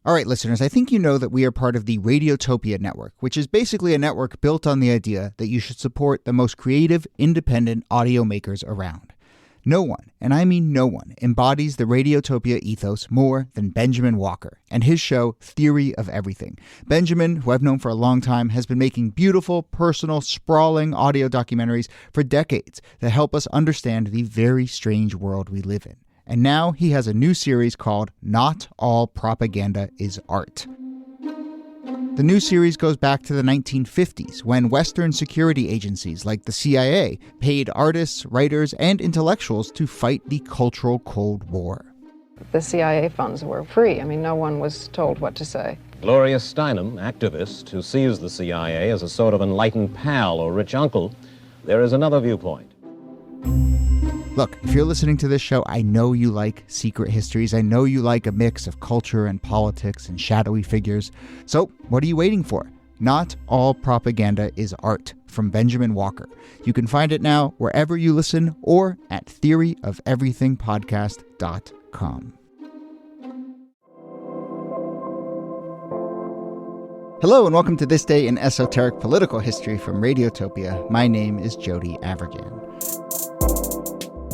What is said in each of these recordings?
All right, listeners, I think you know that we are part of the Radiotopia network, which is basically a network built on the idea that you should support the most creative, independent audio makers around. No one, and I mean no one, embodies the Radiotopia ethos more than Benjamin Walker and his show Theory of Everything. Benjamin, who I've known for a long time, has been making beautiful, personal, sprawling audio documentaries for decades that help us understand the very strange world we live in. And now he has a new series called Not All Propaganda is Art. The new series goes back to the 1950s when Western security agencies like the CIA paid artists, writers, and intellectuals to fight the cultural Cold War. The CIA funds were free. I mean, no one was told what to say. Gloria Steinem, activist who sees the CIA as a sort of enlightened pal or rich uncle, there is another viewpoint. Look, if you're listening to this show, I know you like secret histories. I know you like a mix of culture and politics and shadowy figures. So what are you waiting for? Not All Propaganda is Art from Benjamin Walker. You can find it now wherever you listen or at theoryofeverythingpodcast.com. Hello and welcome to This Day in Esoteric Political History from Radiotopia. My name is Jody Avergan.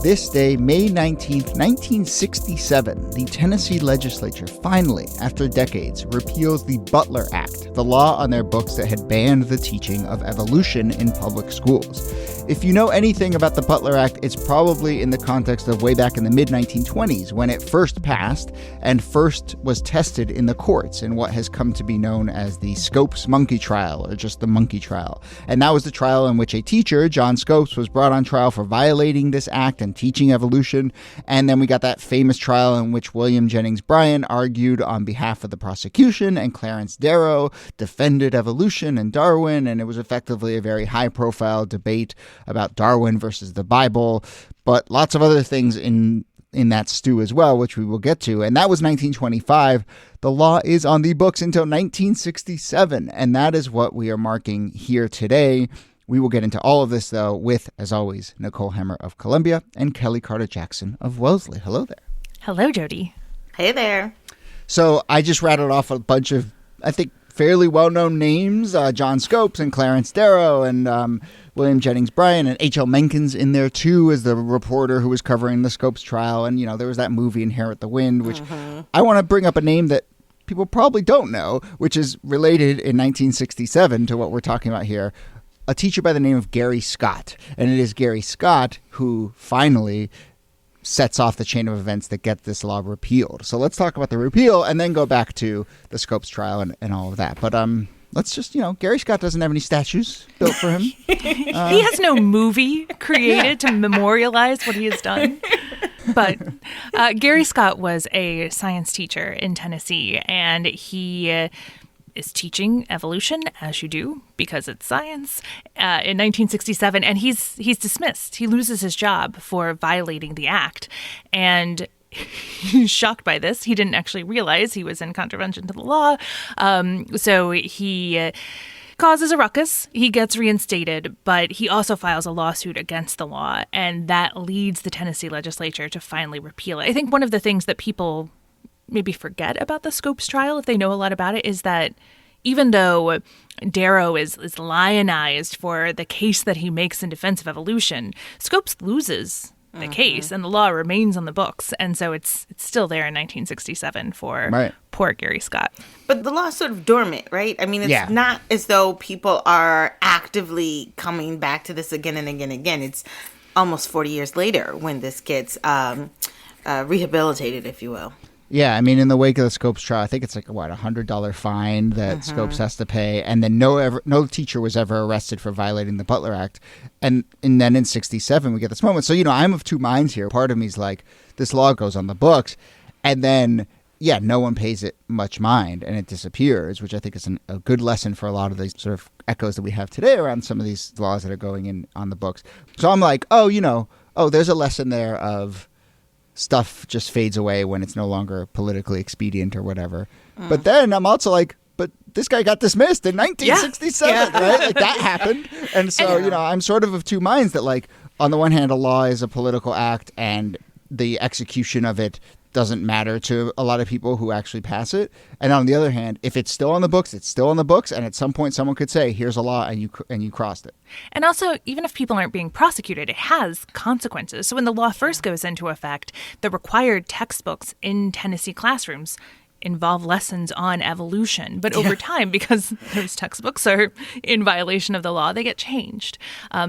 This day, May 19th, 1967, the Tennessee legislature finally, after decades, repeals the Butler Act, the law on their books that had banned the teaching of evolution in public schools. If you know anything about the Butler Act, it's probably in the context of way back in the mid-1920s when it first passed and first was tested in the courts in what has come to be known as the Scopes monkey trial, or just the monkey trial. And that was the trial in which a teacher, John Scopes, was brought on trial for violating this act and teaching evolution. And then we got that famous trial in which William Jennings Bryan argued on behalf of the prosecution and Clarence Darrow defended evolution and Darwin. And it was effectively a very high-profile debate about Darwin versus the Bible, but lots of other things in that stew as well, which we will get to. And that was 1925. The law is on the books until 1967, and that is what we are marking here today. We will get into all of this, though, with, as always, Nicole Hemmer of Columbia and Kellie Carter-Jackson of Wellesley. Hello there. Hello, Jody. Hey there. So I just rattled off a bunch of, I think, fairly well-known names, John Scopes and Clarence Darrow and William Jennings Bryan, and H.L. Mencken's in there too as the reporter who was covering the Scopes trial. And, you know, there was that movie Inherit the Wind, which I want to bring up a name that people probably don't know, which is related in 1967 to what we're talking about here. A teacher by the name of Gary Scott. And it is Gary Scott who finally sets off the chain of events that get this law repealed. So let's talk about the repeal and then go back to the Scopes trial and all of that. But let's just, Gary Scott doesn't have any statues built for him. He has no movie created to memorialize what he has done. But Gary Scott was a science teacher in Tennessee, and he is teaching evolution, as you do, because it's science, in 1967, and he's dismissed. He loses his job for violating the act, and he's shocked by this. He didn't actually realize he was in contravention to the law, so he causes a ruckus. He gets reinstated, but he also files a lawsuit against the law, and that leads the Tennessee legislature to finally repeal it. I think one of the things that people maybe forget about the Scopes trial, if they know a lot about it, is that even though Darrow is lionized for the case that he makes in defense of evolution, Scopes loses the case and the law remains on the books. And so it's still there in 1967 for poor Gary Scott. But the law is sort of dormant, right? I mean, it's not as though people are actively coming back to this again and again and again. It's almost 40 years later when this gets rehabilitated, if you will. Yeah, I mean, in the wake of the Scopes trial, I think it's like, $100 fine that Scopes has to pay. And then no teacher was ever arrested for violating the Butler Act. And then in 67, we get this moment. So, I'm of two minds here. Part of me is like, this law goes on the books. And then, no one pays it much mind and it disappears, which I think is a good lesson for a lot of these sort of echoes that we have today around some of these laws that are going in on the books. So I'm like, there's a lesson there of stuff just fades away when it's no longer politically expedient or whatever. But then I'm also like, but this guy got dismissed in 1967, right? Like that happened. And so, I'm sort of two minds that, like, on the one hand, a law is a political act and the execution of it doesn't matter to a lot of people who actually pass it. And on the other hand, if it's still on the books, it's still on the books. And at some point, someone could say, here's a law, and you crossed it. And also, even if people aren't being prosecuted, it has consequences. So when the law first goes into effect, the required textbooks in Tennessee classrooms involve lessons on evolution. But over time, because those textbooks are in violation of the law, they get changed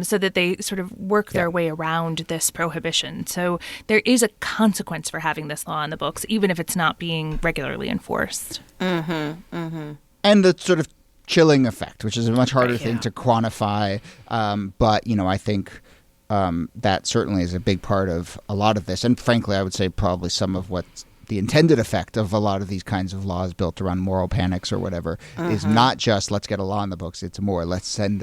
so that they sort of work their way around this prohibition. So there is a consequence for having this law in the books, even if it's not being regularly enforced. And the sort of chilling effect, which is a much harder thing to quantify. But, I think that certainly is a big part of a lot of this. And frankly, I would say probably some of what's the intended effect of a lot of these kinds of laws built around moral panics or whatever is not just let's get a law in the books. It's more let's send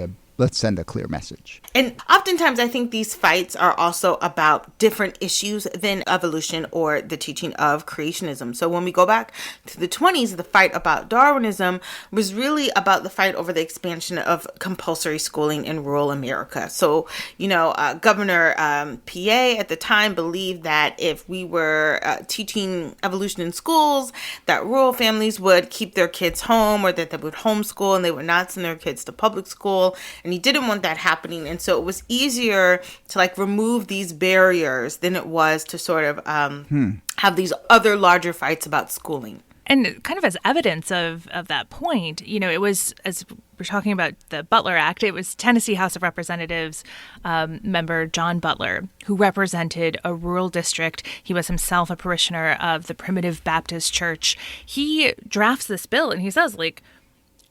a clear message. And oftentimes I think these fights are also about different issues than evolution or the teaching of creationism. So when we go back to the 1920s, the fight about Darwinism was really about the fight over the expansion of compulsory schooling in rural America. So, Governor PA at the time believed that if we were teaching evolution in schools, that rural families would keep their kids home, or that they would homeschool and they would not send their kids to public school. And he didn't want that happening. And so it was easier to remove these barriers than it was to sort of have these other larger fights about schooling. And kind of as evidence of that point, it was, as we're talking about the Butler Act, it was Tennessee House of Representatives member John Butler, who represented a rural district. He was himself a parishioner of the Primitive Baptist Church. He drafts this bill and he says,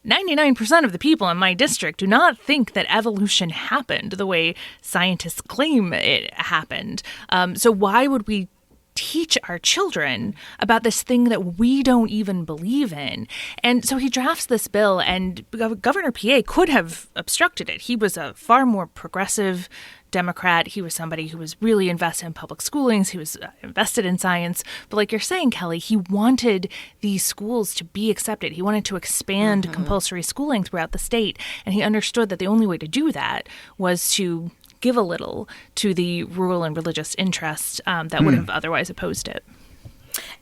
99% of the people in my district do not think that evolution happened the way scientists claim it happened. So why would we teach our children about this thing that we don't even believe in? And so he drafts this bill, and Governor PA could have obstructed it. He was a far more progressive Democrat. He was somebody who was really invested in public schoolings. He was invested in science. But like you're saying, Kellie, he wanted these schools to be accepted. He wanted to expand compulsory schooling throughout the state. And he understood that the only way to do that was to give a little to the rural and religious interests that would have otherwise opposed it.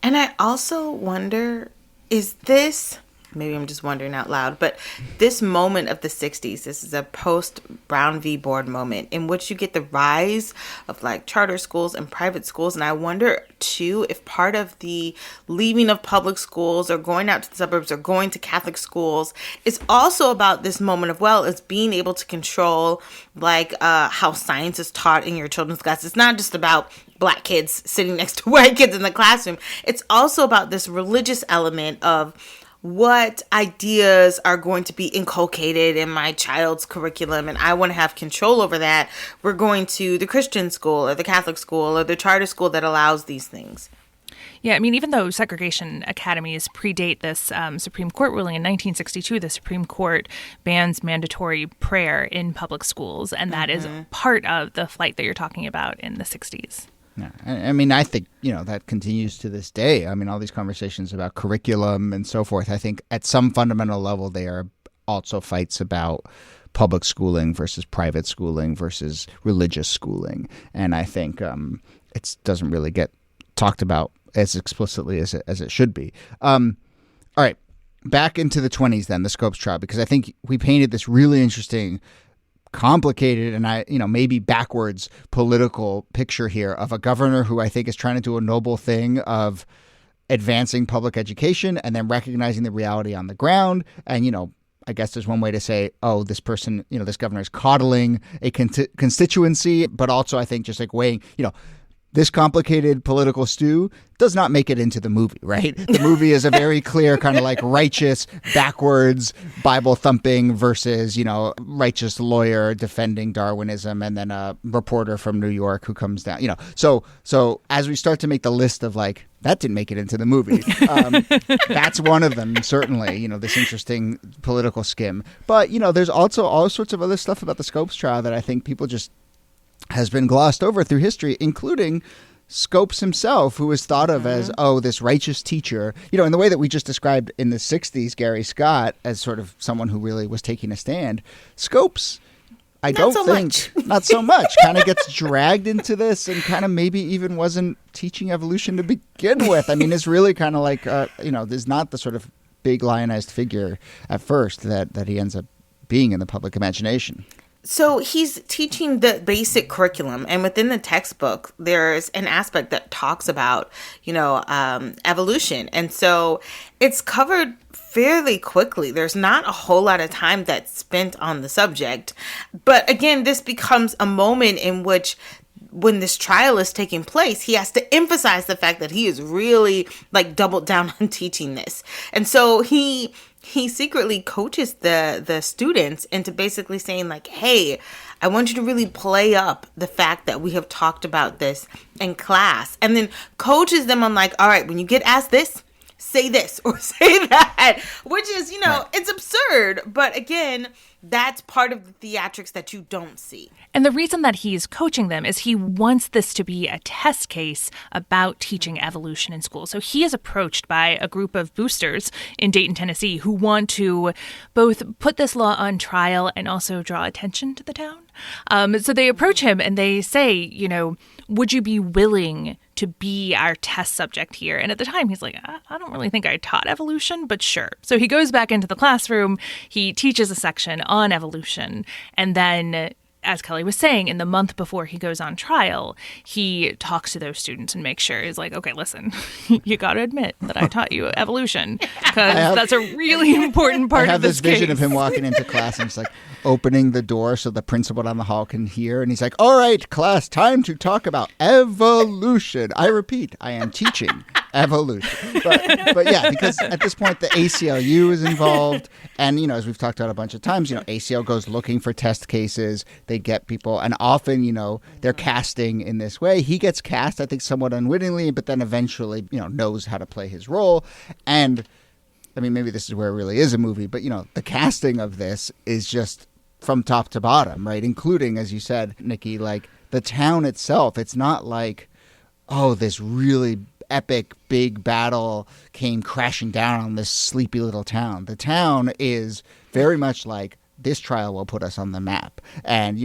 And I also wonder, is this, maybe I'm just wondering out loud, but this moment of the 60s, this is a post-Brown v. Board moment in which you get the rise of charter schools and private schools. And I wonder, too, if part of the leaving of public schools or going out to the suburbs or going to Catholic schools is also about this moment of, it's being able to control, how science is taught in your children's class. It's not just about Black kids sitting next to white kids in the classroom. It's also about this religious element of what ideas are going to be inculcated in my child's curriculum, and I want to have control over that. We're going to the Christian school or the Catholic school or the charter school that allows these things. Yeah, even though segregation academies predate this Supreme Court ruling in 1962, the Supreme Court bans mandatory prayer in public schools, and that is part of the flight that you're talking about in the 60s. Yeah. I think, that continues to this day. All these conversations about curriculum and so forth, I think at some fundamental level, they are also fights about public schooling versus private schooling versus religious schooling. And I think it doesn't really get talked about as explicitly as it should be. All right, back into the 1920s then, the Scopes trial, because I think we painted this really interesting, complicated and maybe backwards political picture here of a governor who I think is trying to do a noble thing of advancing public education and then recognizing the reality on the ground. And, I guess there's one way to say, this person, this governor is coddling a constituency, but also I think just weighing, this complicated political stew does not make it into the movie, right? The movie is a very clear kind of righteous, backwards, Bible-thumping versus, righteous lawyer defending Darwinism and then a reporter from New York who comes down, So as we start to make the list of that didn't make it into the movie, that's one of them, certainly, this interesting political skim. But, there's also all sorts of other stuff about the Scopes trial that I think people just has been glossed over through history, including Scopes himself, who was thought of as, this righteous teacher, in the way that we just described in the 60s, Gary Scott, as sort of someone who really was taking a stand. Scopes Not so much. Kind of gets dragged into this and kind of maybe even wasn't teaching evolution to begin with. I mean, it's really kind of like, there's not the sort of big lionized figure at first that he ends up being in the public imagination. So he's teaching the basic curriculum, and within the textbook, there's an aspect that talks about, evolution. And so it's covered fairly quickly. There's not a whole lot of time that's spent on the subject. But again, this becomes a moment in which, when this trial is taking place, he has to emphasize the fact that he is really doubled down on teaching this. And so he secretly coaches the students into basically saying hey, I want you to really play up the fact that we have talked about this in class, and then coaches them on all right, when you get asked this, say this or say that, which is, right. It's absurd. But again, that's part of the theatrics that you don't see. And the reason that he's coaching them is he wants this to be a test case about teaching evolution in school. So he is approached by a group of boosters in Dayton, Tennessee, who want to both put this law on trial and also draw attention to the town. So they approach him and they say, would you be willing to be our test subject here? And at the time, he's like, I don't really think I taught evolution, but sure. So he goes back into the classroom, he teaches a section on evolution, and then, as Kellie was saying, in the month before he goes on trial, he talks to those students and makes sure, he's like, okay, listen, you got to admit that I taught you evolution, because that's a really important part of this case. I have this vision of him walking into class and it's opening the door so the principal down the hall can hear. And he's like, all right, class, time to talk about evolution. I repeat, I am teaching evolution. But yeah, because at this point, the ACLU is involved. And, as we've talked about a bunch of times, ACL goes looking for test cases. They get people, and often, they're casting in this way. He gets cast, I think, somewhat unwittingly, but then eventually, knows how to play his role. And, I mean, maybe this is where it really is a movie, but, the casting of this is just from top to bottom, right? Including, as you said, Niki, the town itself. It's not this really epic big battle came crashing down on this sleepy little town. The town is very much this trial will put us on the map. And,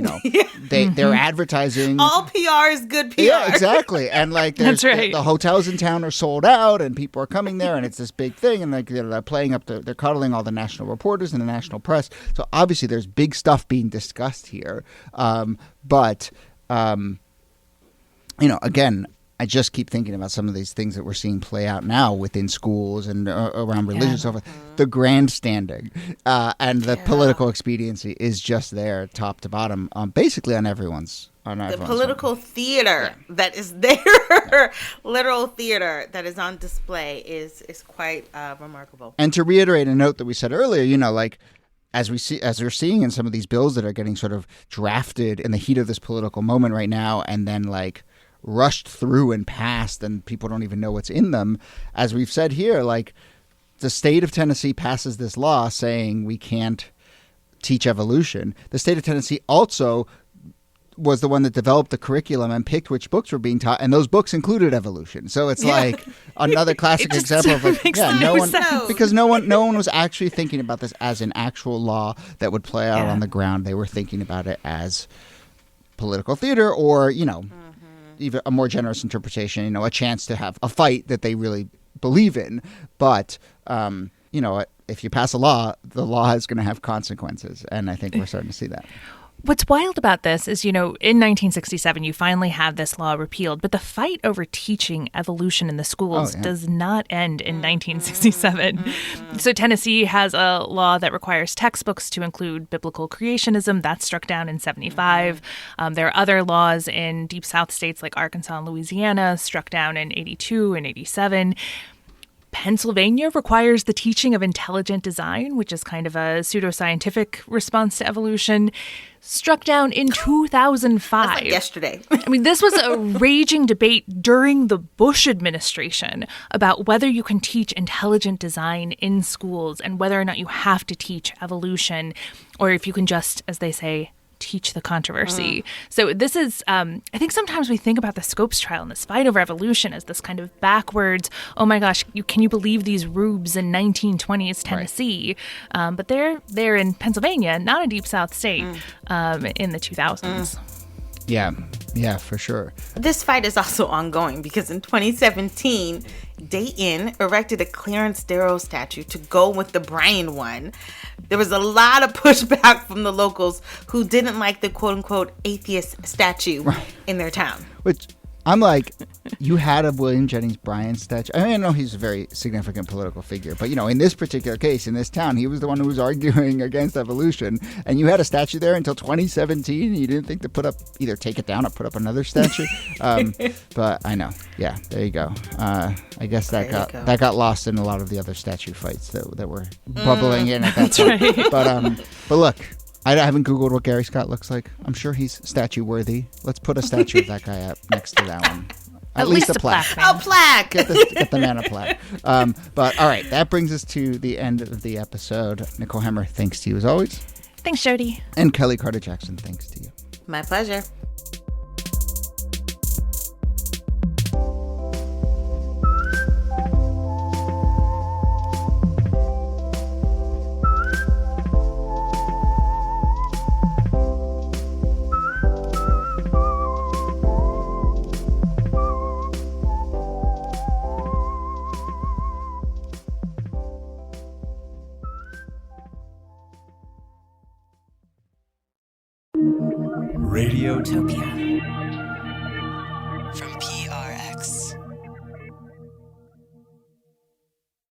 they're advertising. All PR is good PR. Yeah, exactly. And that's right. The hotels in town are sold out and people are coming there and it's this big thing. And they're playing up, they're cuddling all the national reporters and the national press. So obviously there's big stuff being discussed here. Again, I just keep thinking about some of these things that we're seeing play out now within schools and around religion and so forth. The grandstanding and the political expediency is just there, top to bottom, basically on everyone's. The political theater that is there, literal theater that is on display is quite remarkable. And to reiterate a note that we said earlier, as we're seeing in some of these bills that are getting sort of drafted in the heat of this political moment right now, and then rushed through and passed, and people don't even know what's in them. As we've said here, the state of Tennessee passes this law saying we can't teach evolution. The state of Tennessee also was the one that developed the curriculum and picked which books were being taught, and those books included evolution. So it's another classic example of no one was actually thinking about this as an actual law that would play out on the ground. They were thinking about it as political theater, or even a more generous interpretation, a chance to have a fight that they really believe in. But, if you pass a law, the law is going to have consequences. And I think we're starting to see that. What's wild about this is, in 1967, you finally have this law repealed, but the fight over teaching evolution in the schools does not end in 1967. So Tennessee has a law that requires textbooks to include biblical creationism. That's struck down in 75. There are other laws in deep South states like Arkansas and Louisiana, struck down in 82 and 87. Pennsylvania requires the teaching of intelligent design, which is kind of a pseudoscientific response to evolution, struck down in 2005. That's yesterday. I mean, this was a raging debate during the Bush administration about whether you can teach intelligent design in schools and whether or not you have to teach evolution, or if you can just, as they say, teach the controversy. So this is, I think sometimes we think about the Scopes trial and this fight over evolution as this kind of backwards, oh my gosh, can you believe these rubes in 1920s Tennessee? Right. But they're in Pennsylvania, not a deep South state, in the 2000s. Yeah, for sure. This fight is also ongoing because in 2017, Dayton erected a Clarence Darrow statue to go with the Bryan one. There was a lot of pushback from the locals who didn't like the quote-unquote atheist statue in their town. Which, I'm like, you had a William Jennings Bryan statue. I mean, I know he's a very significant political figure, but, in this particular case, in this town, he was the one who was arguing against evolution, and you had a statue there until 2017, and you didn't think to either take it down or put up another statue. But I know. Yeah, there you go. I guess that got lost in a lot of the other statue fights that were bubbling in at that time. Right. But look, I haven't Googled what Gary Scott looks like. I'm sure he's statue worthy. Let's put a statue of that guy up next to that one. At least a plaque. A plaque. Get the man a plaque. But all right, that brings us to the end of the episode. Nicole Hemmer, thanks to you as always. Thanks, Jody. And Kellie Carter-Jackson, thanks to you. My pleasure. Radiotopia.